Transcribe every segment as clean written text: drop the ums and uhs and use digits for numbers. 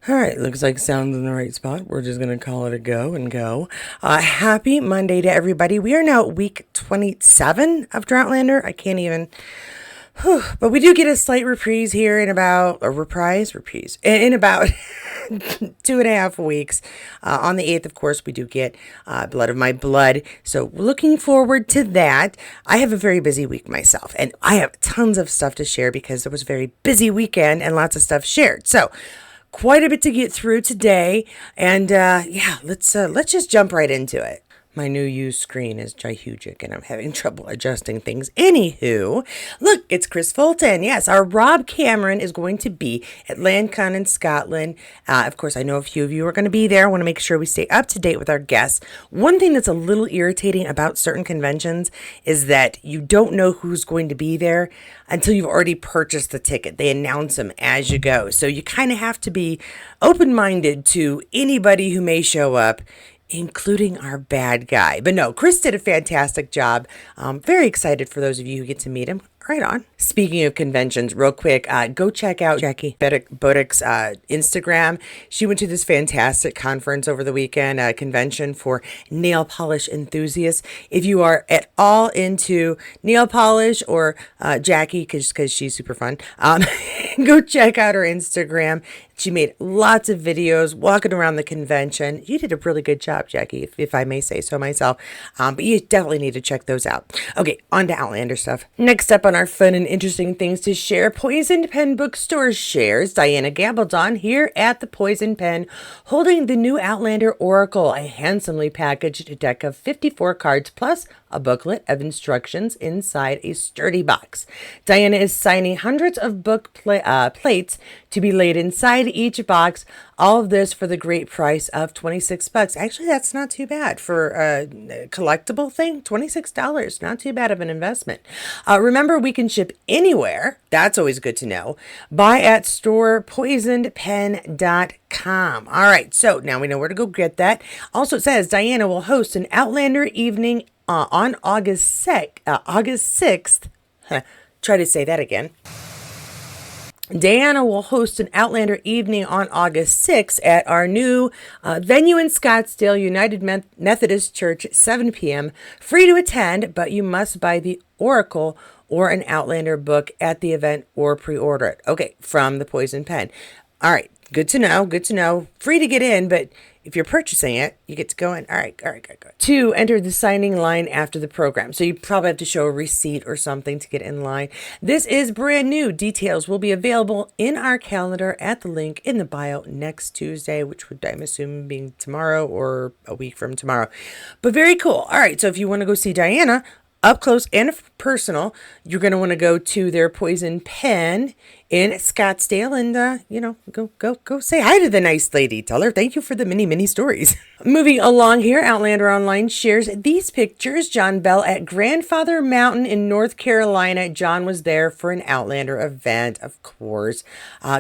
All right, looks like sound's in the right spot. We're just going to call it a go and go. Happy Monday to everybody. We are now at week 27 of Outlander. I can't even. But we do get a slight reprise here in about. Reprise? In about 2.5 weeks. On the 8th, of course, we do get Blood of My Blood. So looking forward to that. I have a very busy week myself, and I have tons of stuff to share because it was a very busy weekend and lots of stuff shared. So quite a bit to get through today, and let's just jump right into it. My new used screen is gihugic and I'm having trouble adjusting things. Anywho, look, it's Chris Fulton. Yes, our Rob Cameron is going to be at LandCon in Scotland. Of course, I know a few of you are going to be there. I want to make sure we stay up to date with our guests. One thing that's a little irritating about certain conventions is that you don't know who's going to be there until you've already purchased the ticket. They announce them as you go. So you kind of have to be open-minded to anybody who may show up, including our bad guy. But no, Chris did a fantastic job. Very excited for those of you who get to meet him. Right on. Speaking of conventions, real quick, go check out Jackie Boddick's Instagram. She went to this fantastic conference over the weekend, a convention for nail polish enthusiasts. If you are at all into nail polish or Jackie, because she's super fun, go check out her Instagram. She made lots of videos walking around the convention. You did a really good job, Jackie, if I may say so myself. But you definitely need to check those out. Okay, on to Outlander stuff. Next up on our fun and interesting things to share, Poison Pen Bookstore shares Diana Gabaldon here at the Poison Pen, holding the new Outlander Oracle, a handsomely packaged deck of 54 cards plus a booklet of instructions inside a sturdy box. Diana is signing hundreds of book plates to be laid inside each box. All of this for the great price of $26. Actually, that's not too bad for a collectible thing. $26, not too bad of an investment. Remember, we can ship anywhere. That's always good to know. Buy at storepoisonedpen.com. All right, so now we know where to go get that. Also, it says Diana will host an Outlander evening on August 6th. Try to say that again. Diana will host an Outlander evening on August 6th at our new venue in Scottsdale, United Methodist Church at 7 p.m. Free to attend, but you must buy the Oracle or an Outlander book at the event or pre-order it. Okay, from the Poison Pen. All right, good to know, good to know. Free to get in, but if you're purchasing it, you get to go in. All right, good. To enter the signing line after the program. So you probably have to show a receipt or something to get in line. This is brand new. Details will be available in our calendar at the link in the bio next Tuesday, which would, I'm assuming, being tomorrow or a week from tomorrow. But very cool. All right, so if you want to go see Diana up close and personal, you're going to want to go to their Poison Pen in Scottsdale and, go say hi to the nice lady. Tell her thank you for the many stories. Moving along here, Outlander Online shares these pictures. John Bell at Grandfather Mountain in North Carolina. John was there for an Outlander event, of course.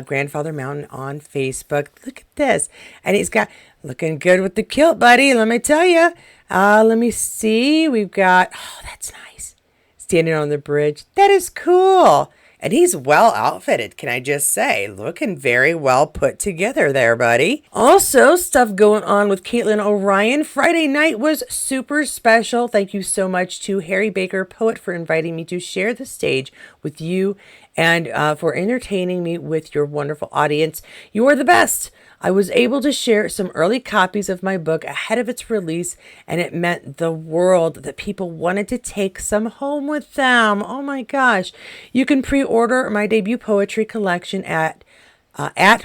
Grandfather Mountain on Facebook. Look at this. And he's got looking good with the kilt, buddy. Let me tell you. Let me see. We've got, that's nice. Standing on the bridge. That is cool. And he's well outfitted, can I just say. Looking very well put together there, buddy. Also, stuff going on with Caitlin O'Ryan. Friday night was super special. Thank you so much to Harry Baker, poet, for inviting me to share the stage with you and for entertaining me with your wonderful audience. You are the best. I was able to share some early copies of my book ahead of its release, and it meant the world that people wanted to take some home with them. Oh my gosh. You can pre-order my debut poetry collection at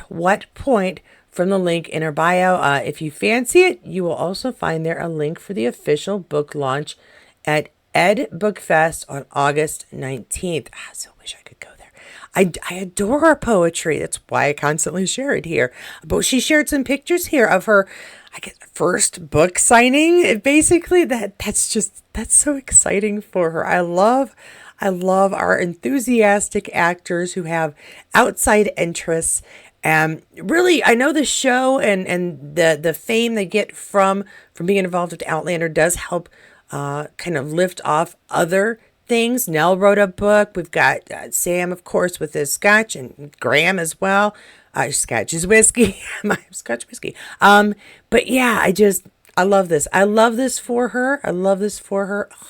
what point from the link in our bio. If you fancy it, you will also find there a link for the official book launch at Ed Book Fest on August 19th. I so wish I could go there. I adore her poetry. That's why I constantly share it here. But she shared some pictures here of her, I guess, first book signing. Basically, that's so exciting for her. I love our enthusiastic actors who have outside interests. And really, I know the show and the fame they get from being involved with Outlander does help kind of lift off other things. Nell wrote a book. We've got Sam, of course, with his Scotch, and Graham as well. Scotch is whiskey. My Scotch whiskey. But yeah, I love this. I love this for her. I love this for her. Ugh.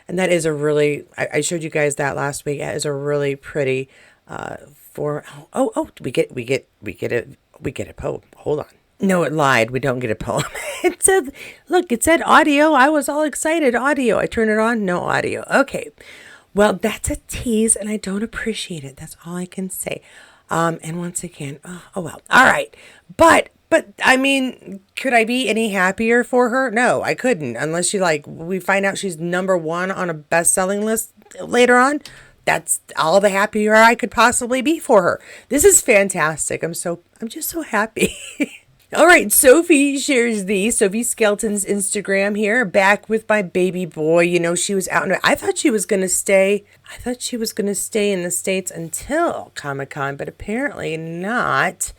And that is a really, I showed you guys that last week. That is a really pretty, we get a poem. Hold on. No, it lied. We don't get a poem. It said audio. I was all excited. Audio. I turned it on. No audio. Okay. Well, that's a tease and I don't appreciate it. That's all I can say. And once again, oh well. All right. But I mean, could I be any happier for her? No, I couldn't. Unless we find out she's #1 on a best-selling list later on. That's all the happier I could possibly be for her. This is fantastic. I'm just so happy. All right, Sophie shares Sophie Skelton's Instagram here, back with my baby boy. You know, she was out. I thought she was going to stay. I thought she was going to stay in the States until Comic-Con, but apparently not.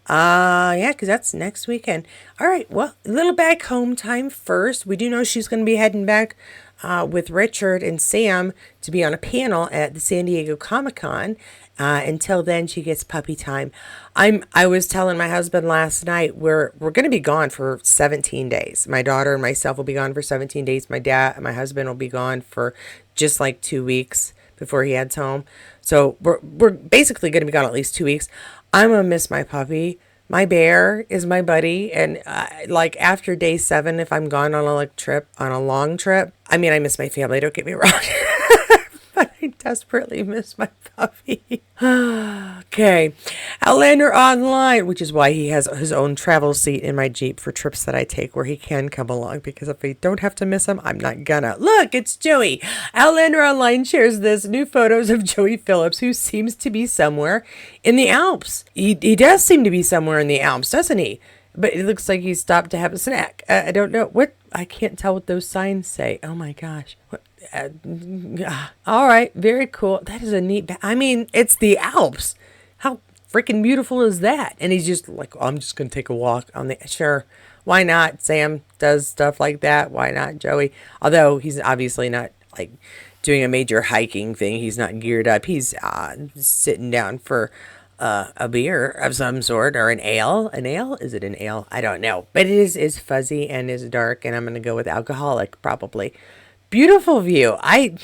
Yeah, because that's next weekend. All right, well, a little back home time first. We do know she's going to be heading back with Richard and Sam to be on a panel at the San Diego Comic-Con. Until then, she gets puppy time. I was telling my husband last night we're going to be gone for 17 days. My daughter and myself will be gone for 17 days. My husband will be gone for just like 2 weeks before he heads home. So we're basically going to be gone at least 2 weeks. I'm gonna miss my puppy. My bear is my buddy, and after day 7, if I'm gone on a long trip, I mean, I miss my family. Don't get me wrong. But I desperately miss my puppy. Okay. Outlander Online, which is why he has his own travel seat in my Jeep for trips that I take where he can come along, because if I don't have to miss him, I'm not gonna. Look, it's Joey. Outlander Online shares this new photos of Joey Phillips, who seems to be somewhere in the Alps. He does seem to be somewhere in the Alps, doesn't he? But it looks like he stopped to have a snack. I don't know what. I can't tell what those signs say. Oh my gosh. What? All right. Very cool. That is a neat. I mean, it's the Alps. How freaking beautiful is that? And he's just like, oh, I'm just going to take a walk on the. Sure. Why not? Sam does stuff like that. Why not Joey? Although he's obviously not like doing a major hiking thing. He's not geared up. He's sitting down for a beer of some sort, or an ale. An ale? Is it an ale? I don't know. But it is fuzzy and is dark, and I'm going to go with alcoholic probably. Beautiful view. I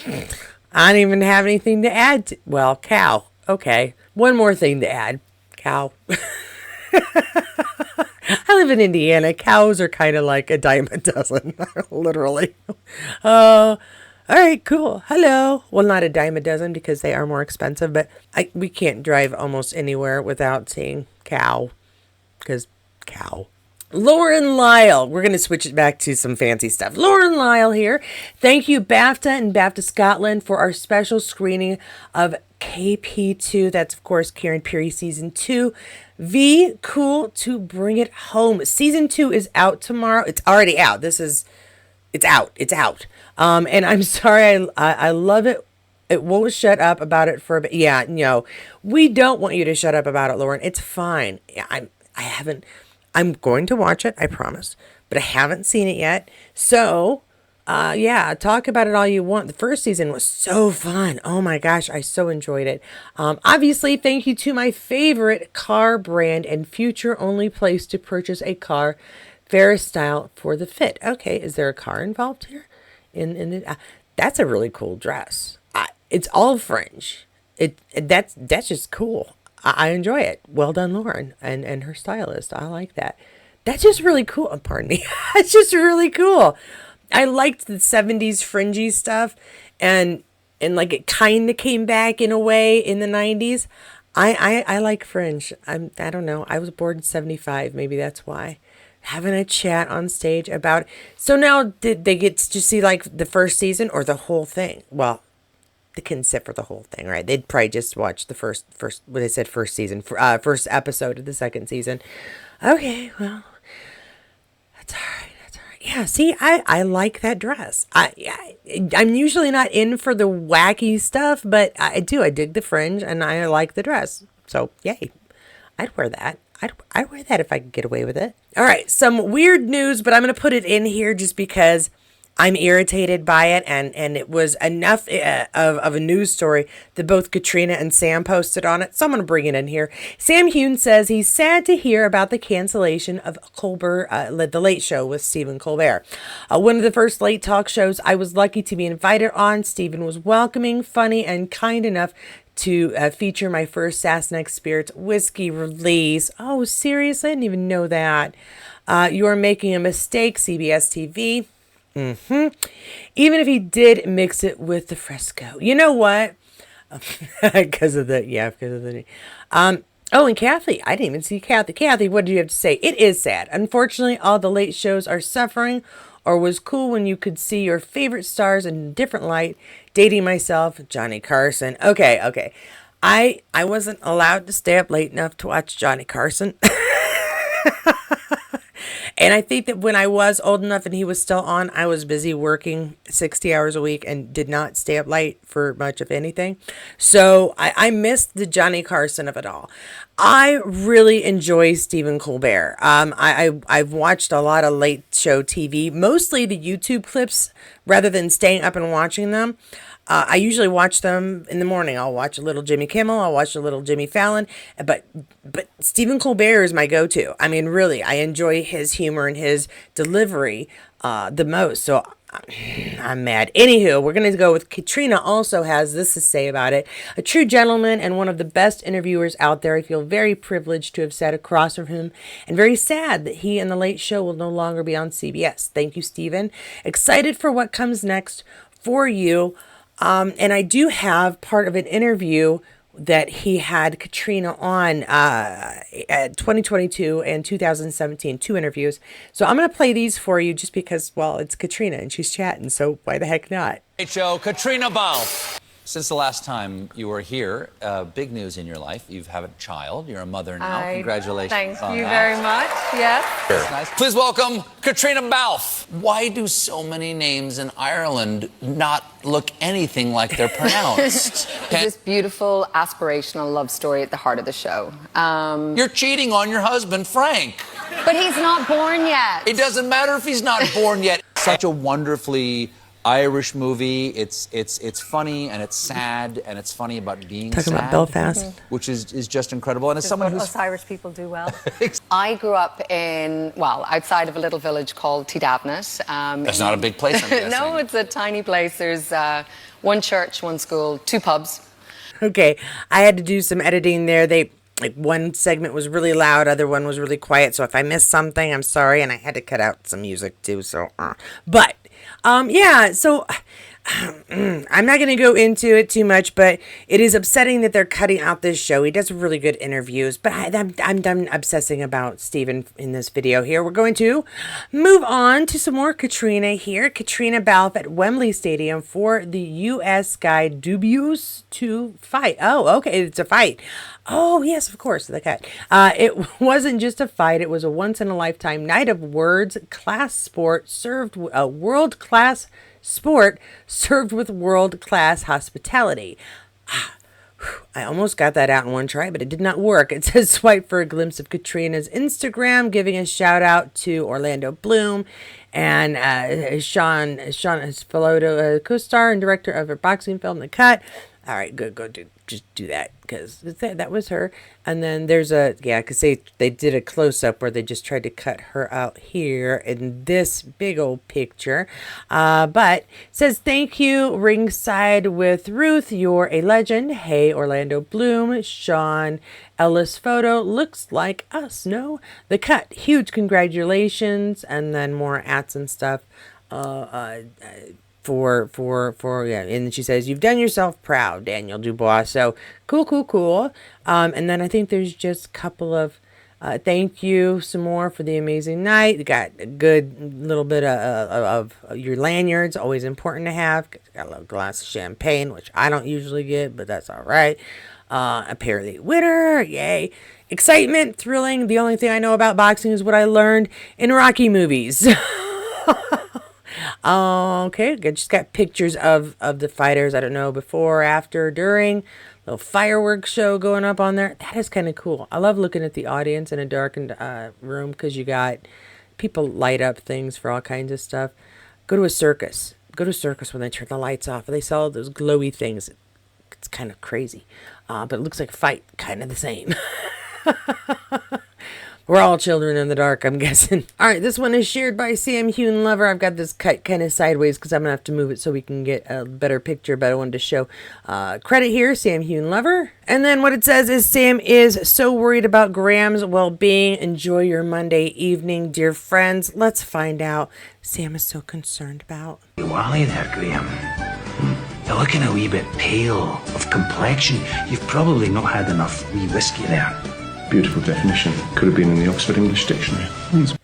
don't even have anything to add to. Well, cow. Okay. One more thing to add. Cow. I live in Indiana. Cows are kind of like a dime a dozen. Literally. All right, cool. Hello. Well, not a dime a dozen because they are more expensive, but we can't drive almost anywhere without seeing cow. Because cow. Lauren Lyle. We're going to switch it back to some fancy stuff. Lauren Lyle here. Thank you, BAFTA and BAFTA Scotland, for our special screening of KP2. That's, of course, Karen Peary Season 2. Cool to bring it home. Season 2 is out tomorrow. It's already out. It's out. It's out. And I'm sorry. I love it. It won't shut up about it for a bit. Yeah, no. We don't want you to shut up about it, Lauren. It's fine. I'm going to watch it, I promise, but I haven't seen it yet. So, yeah, talk about it all you want. The first season was so fun. Oh my gosh, I so enjoyed it. Obviously, thank you to my favorite car brand and future only place to purchase a car, Ferris Style for the fit. Okay, is there a car involved here? That's a really cool dress. It's all fringe. That's just cool. I enjoy it. Well done, Lauren, and her stylist. I like that. That's just really cool. Oh, pardon me. It's just really cool. I liked the 70s fringy stuff, and like it kind of came back in a way in the 90s. I like fringe. I don't know. I was born in 75. Maybe that's why. Having a chat on stage about. So now did they get to see like the first season or the whole thing? Well, they couldn't sit for the whole thing, right? They'd probably just watch the first what I said, first season, first episode of the second season. Okay, well, that's all right. Yeah, see, I like that dress. I'm usually not in for the wacky stuff, but I do. I dig the fringe, and I like the dress. So, yay. I'd wear that. I'd wear that if I could get away with it. All right, some weird news, but I'm going to put it in here just because I'm irritated by it, and it was enough of a news story that both Caitriona and Sam posted on it. So I'm going to bring it in here. Sam Hune says he's sad to hear about the cancellation of Colbert, The Late Show with Stephen Colbert. One of the first late talk shows I was lucky to be invited on. Stephen was welcoming, funny, and kind enough to feature my first Sassenach Spirits whiskey release. Oh, seriously? I didn't even know that. You are making a mistake, CBS TV. Even if he did mix it with the Fresco. You know what? Because of the. Oh, and Kathy. I didn't even see Kathy. Kathy, what do you have to say? It is sad. Unfortunately, all the late shows are suffering, or was cool when you could see your favorite stars in a different light. Dating myself, Johnny Carson. Okay. I wasn't allowed to stay up late enough to watch Johnny Carson. And I think that when I was old enough and he was still on, I was busy working 60 hours a week and did not stay up late for much of anything. So I missed the Johnny Carson of it all. I really enjoy Stephen Colbert. I've watched a lot of late show TV, mostly the YouTube clips rather than staying up and watching them. I usually watch them in the morning. I'll watch a little Jimmy Kimmel. I'll watch a little Jimmy Fallon. But Stephen Colbert is my go-to. I mean, really, I enjoy his humor and his delivery the most. So I'm mad. Anywho, we're going to go with Caitriona also has this to say about it. A true gentleman and one of the best interviewers out there. I feel very privileged to have sat across from him and very sad that he and The Late Show will no longer be on CBS. Thank you, Stephen. Excited for what comes next for you. And I do have part of an interview that he had Caitriona on at 2022 and 2017, 2 interviews. So I'm going to play these for you just because, well, it's Caitriona and she's chatting, so why the heck not? Hey, Joe, Caitriona Balfe. Since the last time you were here, big news in your life. You have a child. You're a mother now. Congratulations. Thank you very much. Yes. That's nice. Please welcome Caitriona Balfe. Why do so many names in Ireland not look anything like they're pronounced? This beautiful, aspirational love story at the heart of the show. You're cheating on your husband, Frank. But he's not born yet. It doesn't matter if he's not born yet. Such a wonderfully Irish movie. It's funny and it's sad and it's funny about being talking sad, about Belfast, which is just incredible. And as someone who's us Irish people do well. I grew up outside of a little village called Tidavnet. That's not a big place, I'm guessing. No, it's a tiny place. There's one church, one school, 2 pubs. Okay, I had to do some editing there. One segment was really loud, other one was really quiet. So if I missed something, I'm sorry, and I had to cut out some music too. So, So I'm not going to go into it too much, but it is upsetting that they're cutting out this show. He does really good interviews, but I'm done obsessing about Stephen in this video here. We're going to move on to some more Caitriona here. Caitriona Balfe at Wembley Stadium for the U.S. guy debuts to fight. Oh, okay, it's a fight. Oh, yes, of course, the cat. It wasn't just a fight. It was a once-in-a-lifetime night of words, class sport, world-class sport served with world-class hospitality. I almost got that out in one try, but it did not work. It says swipe for a glimpse of Caitriona's Instagram, giving a shout out to Orlando Bloom and Sean Spilotto, co-star and director of her boxing film, The Cut. All right, good. Just do that because that was her. And then there's because they did a close-up where they just tried to cut her out here in this big old picture. But it says, thank you, ringside with Ruth. You're a legend. Hey, Orlando Bloom. Sean Ellis photo. Looks like us, no? The Cut. Huge congratulations. And then more ats and stuff. And she says, you've done yourself proud, Daniel Dubois. So cool. And then I think there's just a couple of thank you some more for the amazing night. You got a good little bit of your lanyards, always important to have. Got a little glass of champagne, which I don't usually get, but that's all right. Apparently winner, yay. Excitement, thrilling. The only thing I know about boxing is what I learned in Rocky movies. Okay, I just got pictures of the fighters. I don't know, before, after, during. Little fireworks show going up on there. That is kind of cool. I love looking at the audience in a darkened room because you got people light up things for all kinds of stuff. Go to a circus. Go to a circus when they turn the lights off. They sell those glowy things. It's kind of crazy. But it looks like a fight. Kind of the same. We're all children in the dark, I'm guessing. All right, this one is shared by Sam Hune Lover. I've got this cut kind of sideways because I'm going to have to move it so we can get a better picture, but I wanted to show credit here, Sam Hune Lover. And then what it says is, Sam is so worried about Graham's well-being. Enjoy your Monday evening, dear friends. Let's find out. Sam is so concerned about. Wally there, Graham. You're looking a wee bit pale of complexion. You've probably not had enough wee whiskey there. Beautiful definition. Could have been in the Oxford English Dictionary.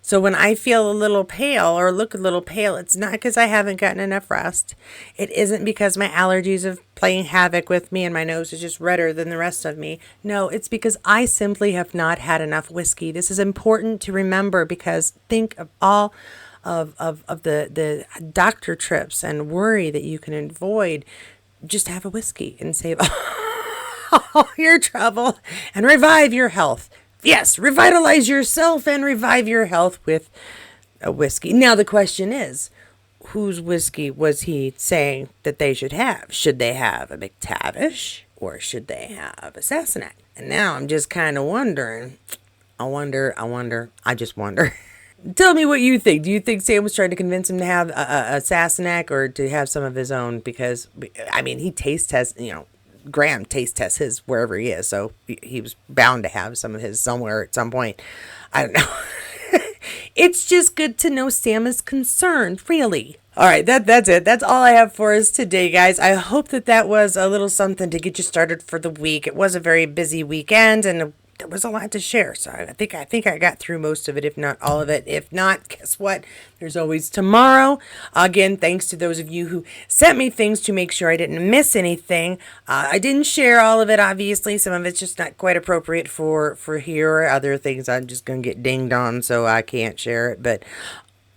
So when I feel a little pale or look a little pale, it's not because I haven't gotten enough rest. It isn't because my allergies are playing havoc with me and my nose is just redder than the rest of me. No, it's because I simply have not had enough whiskey. This is important to remember because think of all of the doctor trips and worry that you can avoid. Just have a whiskey and save all your trouble and revive your health. Yes, revitalize yourself and revive your health with a whiskey. Now the question is, whose whiskey was he saying that they should have? Should they have a McTavish or should they have a Sassenach? And now I'm just kind of wondering. I just wonder. Tell me what you think. Do you think Sam was trying to convince him to have a Sassenach or to have some of his own? Because, I mean, he taste tests, Graham taste tests his wherever he is, so he was bound to have some of his somewhere at some point. I don't know. It's just good to know Sam is concerned, really. All right, that's it. That's all I have for us today, guys. I hope that was a little something to get you started for the week. It was a very busy weekend, and there was a lot to share, so I think I got through most of it, if not all of it. If not, guess what? There's always tomorrow. Again, thanks to those of you who sent me things to make sure I didn't miss anything. I didn't share all of it, obviously. Some of it's just not quite appropriate for here. Other things I'm just going to get dinged on, so I can't share it. But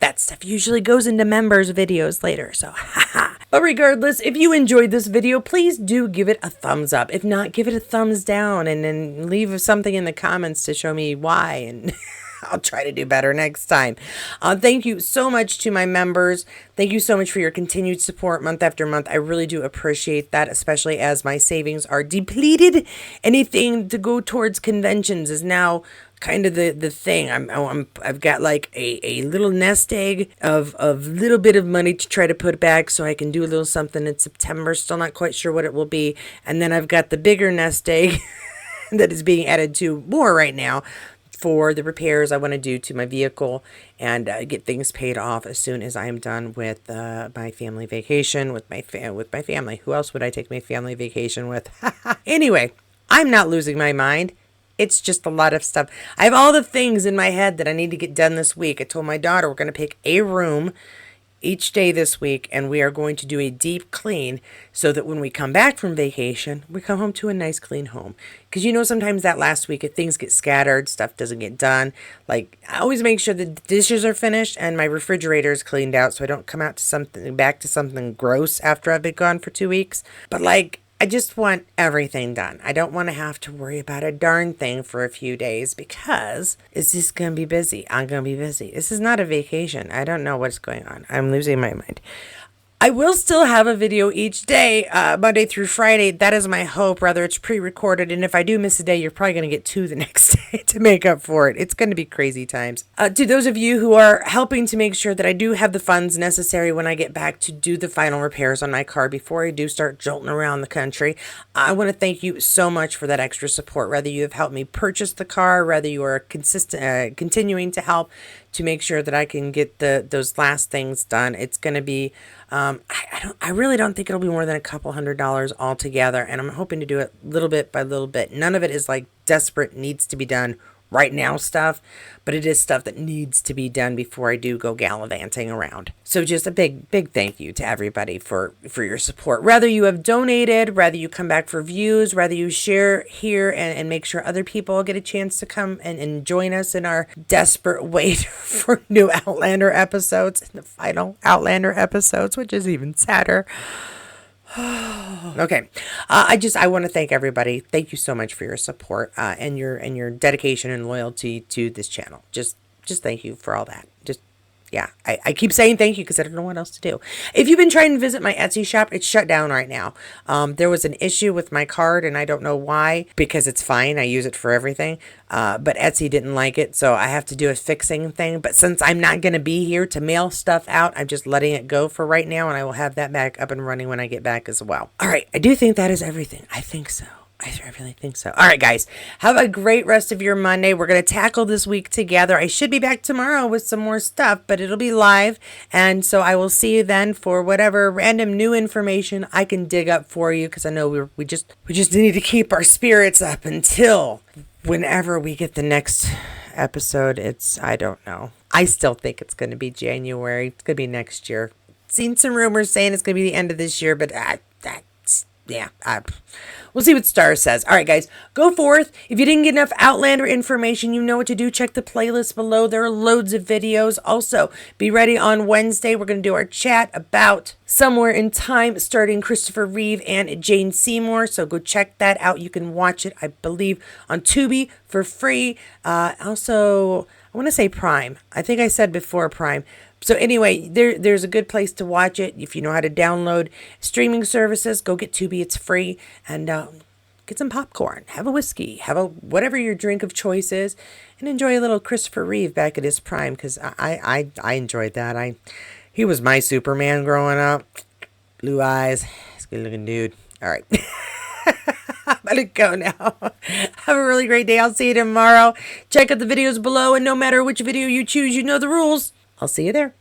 that stuff usually goes into members' videos later, so haha. But regardless, if you enjoyed this video, please do give it a thumbs up. If not, give it a thumbs down and then leave something in the comments to show me why, and I'll try to do better next time. Thank you so much to my members. Thank you so much for your continued support month after month. I really do appreciate that, especially as my savings are depleted. Anything to go towards conventions is now kind of the thing. I've got like a little nest egg of little bit of money to try to put back so I can do a little something in September. Still not quite sure what it will be. And then I've got the bigger nest egg that is being added to more right now for the repairs I want to do to my vehicle and get things paid off as soon as I am done with my family vacation with my family. Who else would I take my family vacation with? Anyway, I'm not losing my mind. It's just a lot of stuff. I have all the things in my head that I need to get done this week. I told my daughter we're going to pick a room each day this week, and we are going to do a deep clean so that when we come back from vacation, we come home to a nice clean home. Because sometimes that last week, if things get scattered, stuff doesn't get done. Like, I always make sure the dishes are finished and my refrigerator is cleaned out so I don't come out to back to something gross after I've been gone for 2 weeks. But I just want everything done. I don't want to have to worry about a darn thing for a few days because it's just going to be busy. I'm going to be busy. This is not a vacation. I don't know what's going on. I'm losing my mind. I will still have a video each day, Monday through Friday. That is my hope. Rather, it's pre-recorded. And if I do miss a day, you're probably going to get 2 the next day to make up for it. It's going to be crazy times. To those of you who are helping to make sure that I do have the funds necessary when I get back to do the final repairs on my car before I do start jolting around the country, I want to thank you so much for that extra support. Whether you have helped me purchase the car, whether you are continuing to help to make sure that I can get those last things done. It's going to be, I really don't think it'll be more than a couple $100s altogether. And I'm hoping to do it little bit by little bit. None of it is like desperate, needs to be done right now stuff, but it is stuff that needs to be done before I do go gallivanting around. So just a big thank you to everybody for your support. Whether you have donated, whether you come back for views, whether you share here and make sure other people get a chance to come and join us in our desperate wait for new Outlander episodes and the final Outlander episodes, which is even sadder. Okay. I want to thank everybody. Thank you so much for your support and your dedication and loyalty to this channel. Just thank you for all that. yeah, I keep saying thank you because I don't know what else to do. If you've been trying to visit my Etsy shop, it's shut down right now. There was an issue with my card, and I don't know why, because it's fine. I use it for everything. But Etsy didn't like it, so I have to do a fixing thing. But since I'm not going to be here to mail stuff out, I'm just letting it go for right now, and I will have that back up and running when I get back as well. All right, I do think that is everything. I think so. I really think so. All right, guys, have a great rest of your Monday. We're going to tackle this week together. I should be back tomorrow with some more stuff, but it'll be live. And so I will see you then for whatever random new information I can dig up for you, because I know we just need to keep our spirits up until whenever we get the next episode. I don't know. I still think it's going to be January. It's going to be next year. Seen some rumors saying it's going to be the end of this year, but we'll see what Star says. All right, guys, go forth. If you didn't get enough Outlander information, you know what to do. Check the playlist below. There are loads of videos. Also, be ready on Wednesday. We're going to do our chat about Somewhere in Time, starting Christopher Reeve and Jane Seymour. So go check that out. You can watch it, I believe, on Tubi for free. Also, I want to say Prime. I think I said before Prime. So anyway, there's a good place to watch it. If you know how to download streaming services, go get Tubi. It's free. And get some popcorn, have a whiskey, whatever your drink of choice is, and enjoy a little Christopher Reeve back at his prime, because I enjoyed that. He was my Superman growing up. Blue eyes. He's a good looking dude. All right. I'm going to go now. Have a really great day. I'll see you tomorrow. Check out the videos below, and no matter which video you choose, you know the rules. I'll see you there.